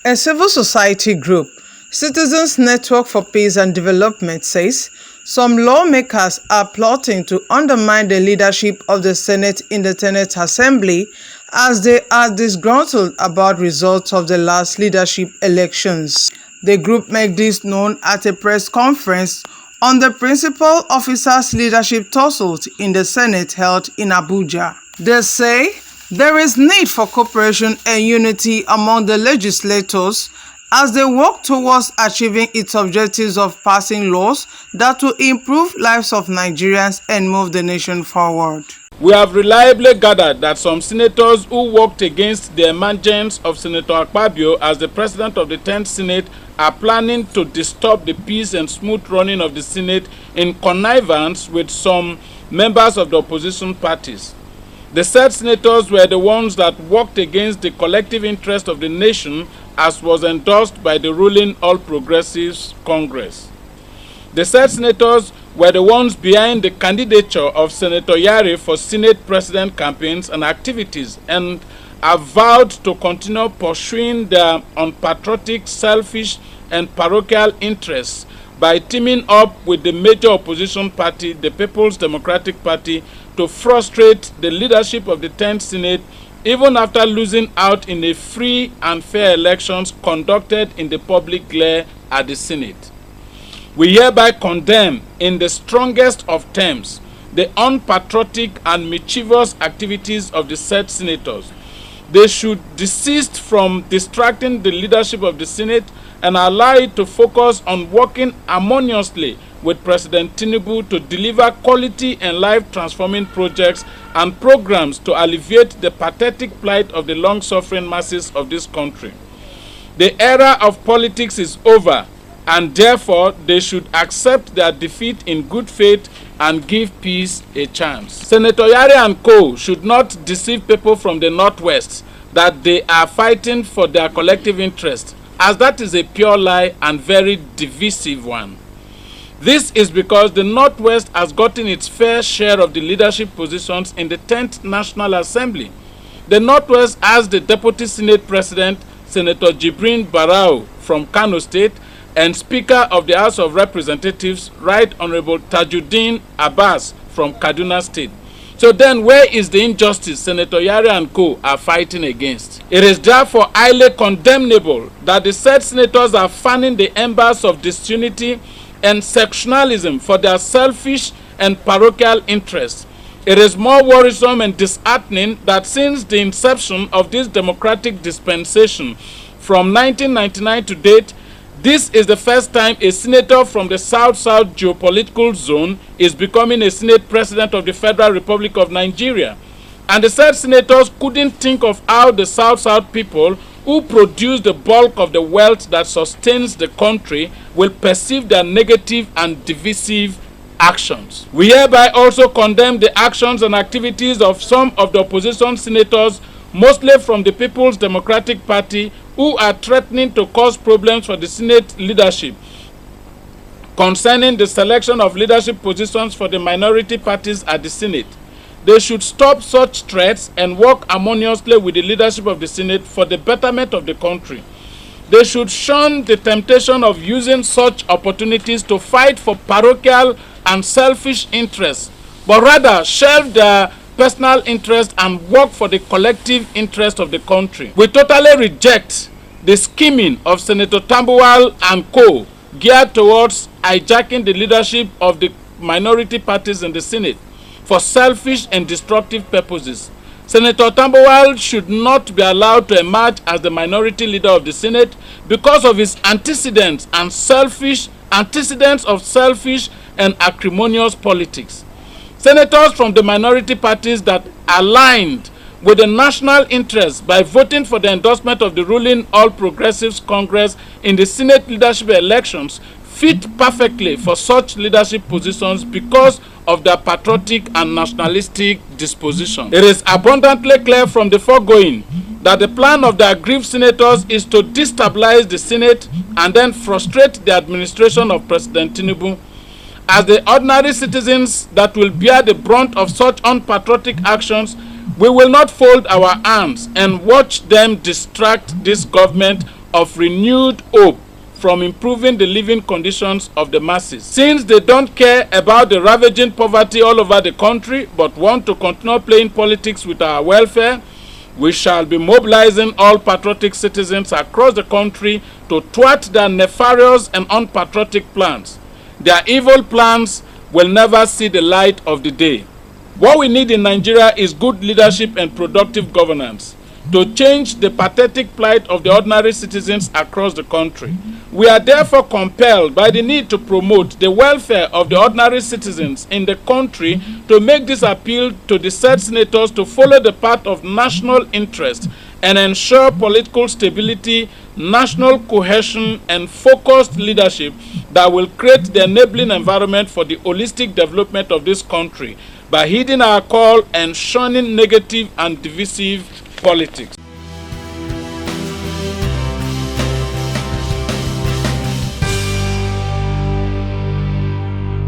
A civil society group, Citizens Network for Peace and Development, says some lawmakers are plotting to undermine the leadership of the Senate in the Tenth Assembly as they are disgruntled about results of the last leadership elections. The group made this known at a press conference on the principal officer's leadership tussle in the Senate held in Abuja. They say there is need for cooperation and unity among the legislators as they work towards achieving its objectives of passing laws that will improve lives of Nigerians and move the nation forward. We have reliably gathered that some senators who worked against the emergence of Senator Akpabio as the president of the 10th Senate are planning to disturb the peace and smooth running of the Senate in connivance with some members of the opposition parties. The said senators were the ones that worked against the collective interest of the nation as was endorsed by the ruling All Progressives Congress. The said senators were the ones behind the candidature of Senator Yari for Senate President campaigns and activities and have vowed to continue pursuing their unpatriotic, selfish and parochial interests by teaming up with the major opposition party, the People's Democratic Party, to frustrate the leadership of the 10th Senate even after losing out in a free and fair elections conducted in the public glare at the Senate. We hereby condemn in the strongest of terms the unpatriotic and mischievous activities of the said senators. They should desist from distracting the leadership of the Senate and allow it to focus on working harmoniously with President Tinubu to deliver quality and life-transforming projects and programs to alleviate the pathetic plight of the long-suffering masses of this country. The era of politics is over, and therefore they should accept their defeat in good faith and give peace a chance. Senator Yari and co. should not deceive people from the Northwest that they are fighting for their collective interest, as that is a pure lie and very divisive one. This is because the Northwest has gotten its fair share of the leadership positions in the 10th National Assembly. The Northwest has the Deputy Senate President, Senator Jibrin Barau from Kano State, and Speaker of the House of Representatives, Right Honorable Tajuddin Abbas from Kaduna State. So then where is the injustice Senator Yari and co. are fighting against? It is therefore highly condemnable that the said senators are fanning the embers of disunity and sectionalism for their selfish and parochial interests. It is more worrisome and disheartening that since the inception of this democratic dispensation from 1999 to date, this is the first time a senator from the South-South geopolitical zone is becoming a Senate President of the Federal Republic of Nigeria. And the said senators couldn't think of how the South-South people who produce the bulk of the wealth that sustains the country will perceive their negative and divisive actions. We hereby also condemn the actions and activities of some of the opposition senators, mostly from the People's Democratic Party, who are threatening to cause problems for the Senate leadership concerning the selection of leadership positions for the minority parties at the Senate. They should stop such threats and work harmoniously with the leadership of the Senate for the betterment of the country. They should shun the temptation of using such opportunities to fight for parochial and selfish interests, but rather shelve their personal interest and work for the collective interest of the country. We totally reject the scheming of Senator Tambuwal and co. geared towards hijacking the leadership of the minority parties in the Senate for selfish and destructive purposes. Senator Tambuwal should not be allowed to emerge as the minority leader of the Senate because of his antecedents of selfish and acrimonious politics. Senators from the minority parties that aligned with the national interest by voting for the endorsement of the ruling All Progressives Congress in the Senate leadership elections fit perfectly for such leadership positions because of their patriotic and nationalistic disposition. It is abundantly clear from the foregoing that the plan of the aggrieved senators is to destabilize the Senate and then frustrate the administration of President Tinubu. As the ordinary citizens that will bear the brunt of such unpatriotic actions, we will not fold our arms and watch them distract this government of renewed hope from improving the living conditions of the masses. Since they don't care about the ravaging poverty all over the country but want to continue playing politics with our welfare, we shall be mobilizing all patriotic citizens across the country to thwart their nefarious and unpatriotic plans. Their evil plans will never see the light of the day. What we need in Nigeria is good leadership and productive governance to change the pathetic plight of the ordinary citizens across the country. We are therefore compelled by the need to promote the welfare of the ordinary citizens in the country to make this appeal to the said senators to follow the path of national interest and ensure political stability, national cohesion, and focused leadership that will create the enabling environment for the holistic development of this country by heeding our call and shunning negative and divisive politics.